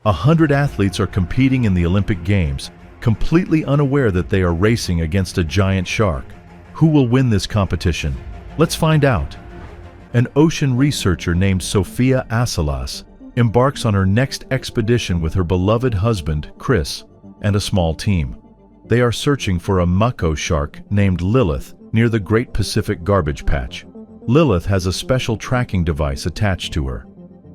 100 athletes are competing in the Olympic Games, completely unaware that they are racing against a giant shark. Who will win this competition? Let's find out. An ocean researcher named Sofia Asalas embarks on her next expedition with her beloved husband, Chris, and a small team. They are searching for a mako shark named Lilith near the Great Pacific Garbage Patch. Lilith has a special tracking device attached to her.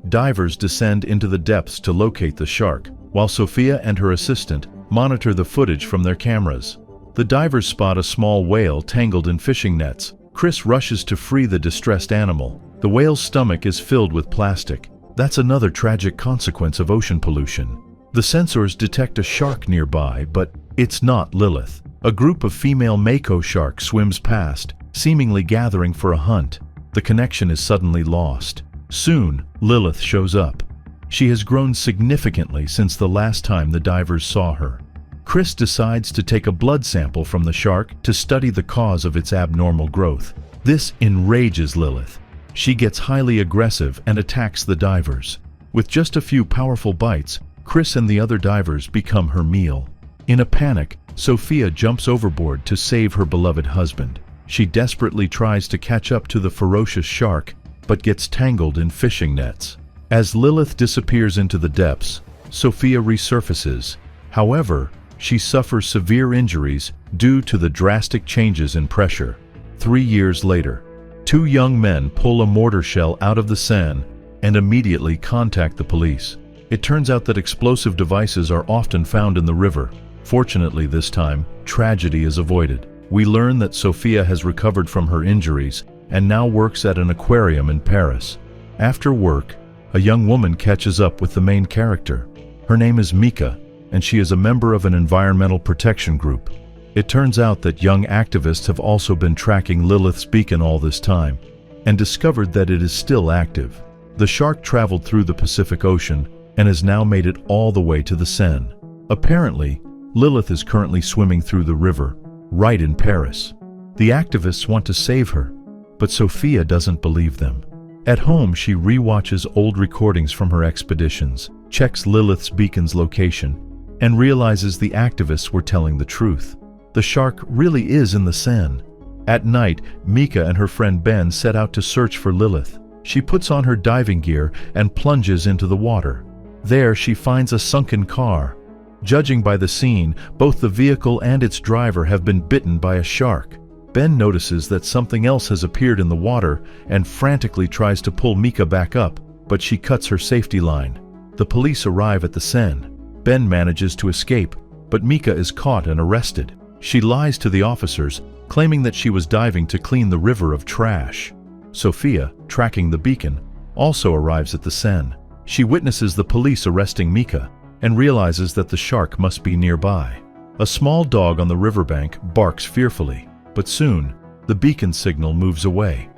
Divers descend into the depths to locate the shark, while Sofia and her assistant monitor the footage from their cameras. The divers spot a small whale tangled in fishing nets. Chris rushes to free the distressed animal. The whale's stomach is filled with plastic. That's another tragic consequence of ocean pollution. The sensors detect a shark nearby, but it's not Lilith. A group of female mako sharks swims past, seemingly gathering for a hunt. The connection is suddenly lost. Soon, Lilith shows up. She has grown significantly since the last time the divers saw her. Chris decides to take a blood sample from the shark to study the cause of its abnormal growth. This enrages Lilith. She gets highly aggressive and attacks the divers. With just a few powerful bites, Chris and the other divers become her meal. In a panic, Sofia jumps overboard to save her beloved husband. She desperately tries to catch up to the ferocious shark, but gets tangled in fishing nets. As Lilith disappears into the depths, Sofia resurfaces. However, she suffers severe injuries due to the drastic changes in pressure. 3 years later, 2 young men pull a mortar shell out of the Seine and immediately contact the police. It turns out that explosive devices are often found in the river. Fortunately, this time, tragedy is avoided. We learn that Sofia has recovered from her injuries and now works at an aquarium in Paris. After work, a young woman catches up with the main character. Her name is Mika, and she is a member of an environmental protection group. It turns out that young activists have also been tracking Lilith's beacon all this time and discovered that it is still active. The shark traveled through the Pacific Ocean and has now made it all the way to the Seine. Apparently, Lilith is currently swimming through the river, right in Paris. The activists want to save her, but Sofia doesn't believe them. At home, she re-watches old recordings from her expeditions, checks Lilith's beacon's location, and realizes the activists were telling the truth. The shark really is in the Seine. At night, Mika and her friend Ben set out to search for Lilith. She puts on her diving gear and plunges into the water. There, she finds a sunken car. Judging by the scene, both the vehicle and its driver have been bitten by a shark. Ben notices that something else has appeared in the water and frantically tries to pull Mika back up, but she cuts her safety line. The police arrive at the Seine. Ben manages to escape, but Mika is caught and arrested. She lies to the officers, claiming that she was diving to clean the river of trash. Sofia, tracking the beacon, also arrives at the Seine. She witnesses the police arresting Mika and realizes that the shark must be nearby. A small dog on the riverbank barks fearfully, but soon, the beacon signal moves away.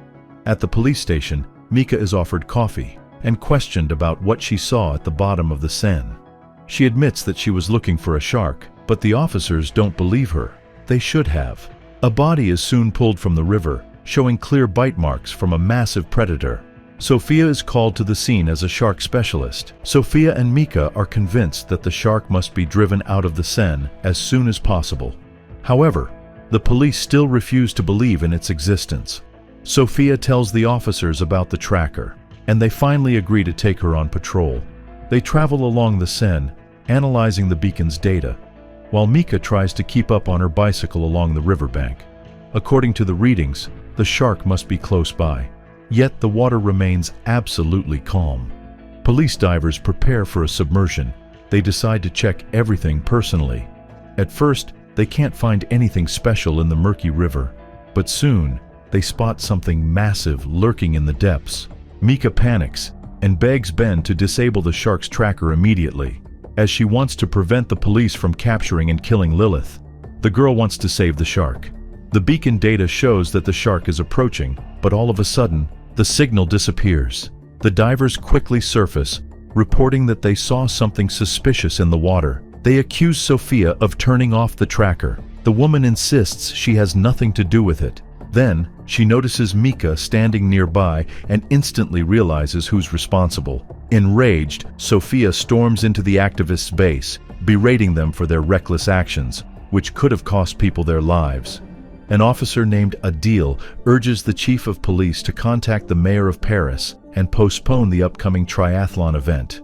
At the police station, Mika is offered coffee and questioned about what she saw at the bottom of the Seine. She admits that she was looking for a shark, but the officers don't believe her. They should have. A body is soon pulled from the river, showing clear bite marks from a massive predator. Sofia is called to the scene as a shark specialist. Sofia and Mika are convinced that the shark must be driven out of the Seine as soon as possible. However, the police still refuse to believe in its existence. Sofia tells the officers about the tracker, and they finally agree to take her on patrol. They travel along the Seine, analyzing the beacon's data, while Mika tries to keep up on her bicycle along the riverbank. According to the readings, the shark must be close by. Yet the water remains absolutely calm. Police divers prepare for a submersion. They decide to check everything personally. At first, they can't find anything special in the murky river, but soon, they spot something massive lurking in the depths. Mika panics and begs Ben to disable the shark's tracker immediately, as she wants to prevent the police from capturing and killing Lilith. The girl wants to save the shark. The beacon data shows that the shark is approaching, but all of a sudden, the signal disappears. The divers quickly surface, reporting that they saw something suspicious in the water. They accuse Sofia of turning off the tracker. The woman insists she has nothing to do with it. Then, she notices Mika standing nearby and instantly realizes who's responsible. Enraged, Sophia storms into the activists' base, berating them for their reckless actions, which could have cost people their lives. An officer named Adil urges the chief of police to contact the mayor of Paris and postpone the upcoming triathlon event,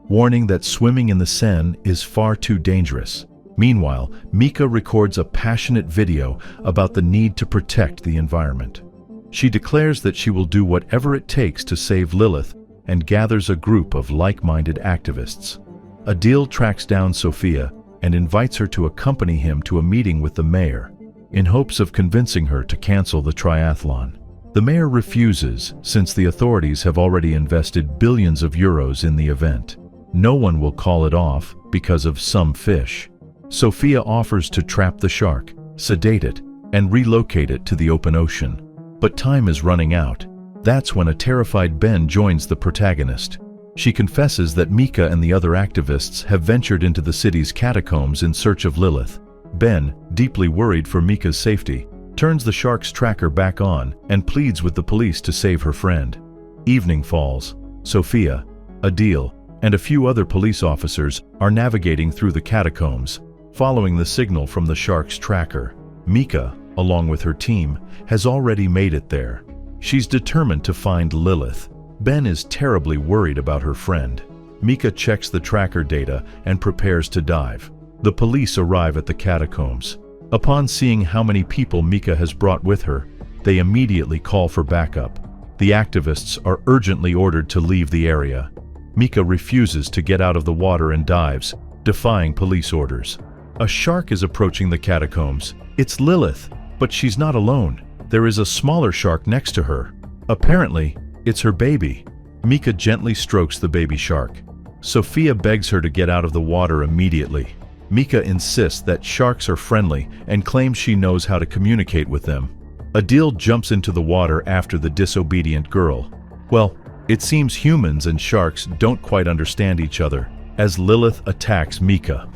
warning that swimming in the Seine is far too dangerous. Meanwhile, Mika records a passionate video about the need to protect the environment. She declares that she will do whatever it takes to save Lilith and gathers a group of like-minded activists. Adil tracks down Sophia and invites her to accompany him to a meeting with the mayor, in hopes of convincing her to cancel the triathlon. The mayor refuses, since the authorities have already invested billions of euros in the event. No one will call it off because of some fish. Sophia offers to trap the shark, sedate it, and relocate it to the open ocean. But time is running out. That's when a terrified Ben joins the protagonist. She confesses that Mika and the other activists have ventured into the city's catacombs in search of Lilith. Ben, deeply worried for Mika's safety, turns the shark's tracker back on and pleads with the police to save her friend. Evening falls. Sophia, Adil, and a few other police officers are navigating through the catacombs, following the signal from the shark's tracker. Mika, along with her team, has already made it there. She's determined to find Lilith. Ben is terribly worried about her friend. Mika checks the tracker data and prepares to dive. The police arrive at the catacombs. Upon seeing how many people Mika has brought with her, they immediately call for backup. The activists are urgently ordered to leave the area. Mika refuses to get out of the water and dives, defying police orders. A shark is approaching the catacombs. It's Lilith, but she's not alone. There is a smaller shark next to her. Apparently, it's her baby. Mika gently strokes the baby shark. Sophia begs her to get out of the water immediately. Mika insists that sharks are friendly and claims she knows how to communicate with them. Adil jumps into the water after the disobedient girl. Well, it seems humans and sharks don't quite understand each other, as Lilith attacks Mika.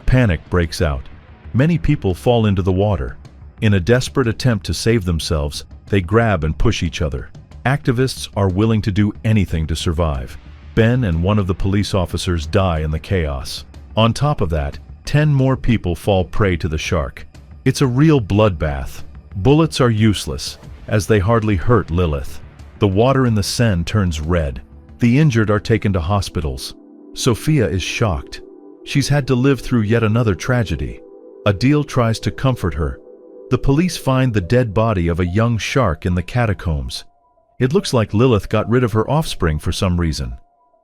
Panic breaks out. Many people fall into the water. In a desperate attempt to save themselves, they grab and push each other. Activists are willing to do anything to survive. Ben and one of the police officers die in the chaos. On top of that, 10 more people fall prey to the shark. It's a real bloodbath. Bullets are useless, as they hardly hurt Lilith. The water in the Seine turns red. The injured are taken to hospitals. Sophia is shocked. She's had to live through yet another tragedy. Adil tries to comfort her. The police find the dead body of a young shark in the catacombs. It looks like Lilith got rid of her offspring for some reason.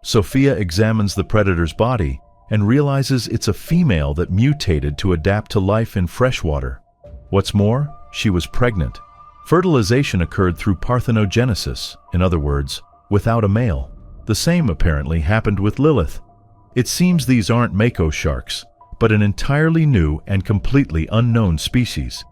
Sophia examines the predator's body and realizes it's a female that mutated to adapt to life in freshwater. What's more, she was pregnant. Fertilization occurred through parthenogenesis, in other words, without a male. The same apparently happened with Lilith. It seems these aren't mako sharks, but an entirely new and completely unknown species.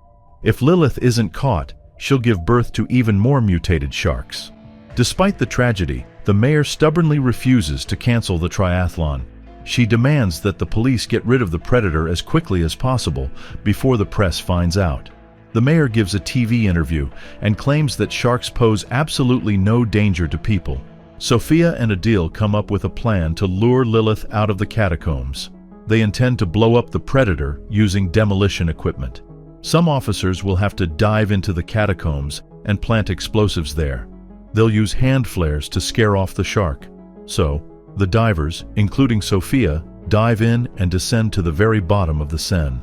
If Lilith isn't caught, she'll give birth to even more mutated sharks. Despite the tragedy, the mayor stubbornly refuses to cancel the triathlon. She demands that the police get rid of the predator as quickly as possible before the press finds out. The mayor gives a TV interview and claims that sharks pose absolutely no danger to people. Sophia and Adil come up with a plan to lure Lilith out of the catacombs. They intend to blow up the predator using demolition equipment. Some officers will have to dive into the catacombs and plant explosives there. They'll use hand flares to scare off the shark. So, the divers, including Sophia, dive in and descend to the very bottom of the Seine.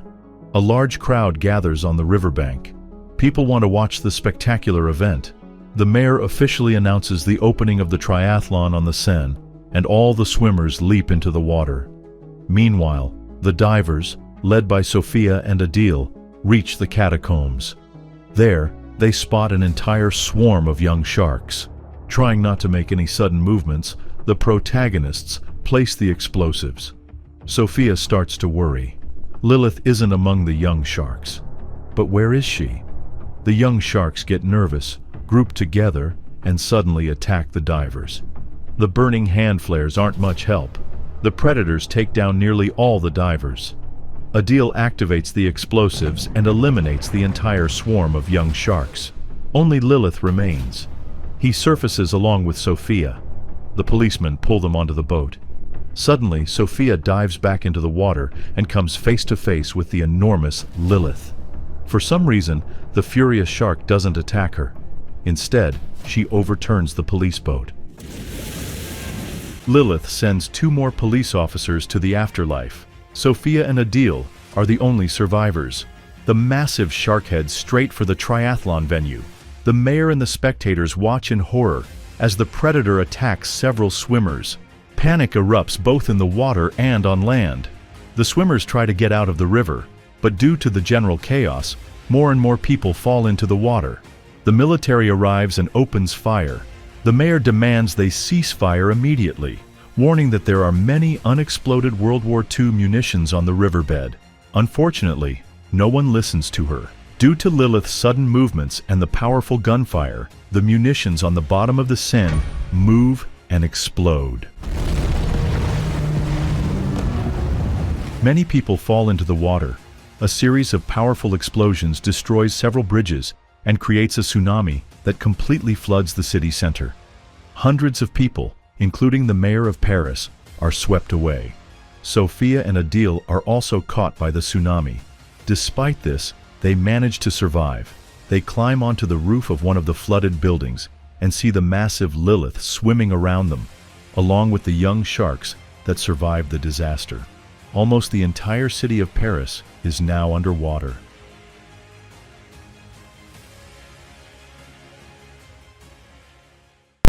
A large crowd gathers on the riverbank. People want to watch the spectacular event. The mayor officially announces the opening of the triathlon on the Seine, and all the swimmers leap into the water. Meanwhile, the divers, led by Sophia and Adil, reach the catacombs. There, they spot an entire swarm of young sharks. Trying not to make any sudden movements, the protagonists place the explosives. Sophia starts to worry. Lilith isn't among the young sharks. But where is she? The young sharks get nervous, group together, and suddenly attack the divers. The burning hand flares aren't much help. The predators take down nearly all the divers. Adil activates the explosives and eliminates the entire swarm of young sharks. Only Lilith remains. He surfaces along with Sophia. The policemen pull them onto the boat. Suddenly, Sophia dives back into the water and comes face to face with the enormous Lilith. For some reason, the furious shark doesn't attack her. Instead, she overturns the police boat. Lilith sends 2 more police officers to the afterlife. Sophia and Adil are the only survivors. The massive shark heads straight for the triathlon venue. The mayor and the spectators watch in horror as the predator attacks several swimmers. Panic erupts both in the water and on land. The swimmers try to get out of the river, but due to the general chaos, more and more people fall into the water. The military arrives and opens fire. The mayor demands they cease fire immediately, warning that there are many unexploded World War II munitions on the riverbed. Unfortunately, no one listens to her. Due to Lilith's sudden movements and the powerful gunfire, the munitions on the bottom of the Seine move and explode. Many people fall into the water. A series of powerful explosions destroys several bridges and creates a tsunami that completely floods the city center. Hundreds of people, including the mayor of Paris, are swept away. Sophia and Adil are also caught by the tsunami. Despite this, they manage to survive. They climb onto the roof of one of the flooded buildings and see the massive Lilith swimming around them, along with the young sharks that survived the disaster. Almost the entire city of Paris is now underwater.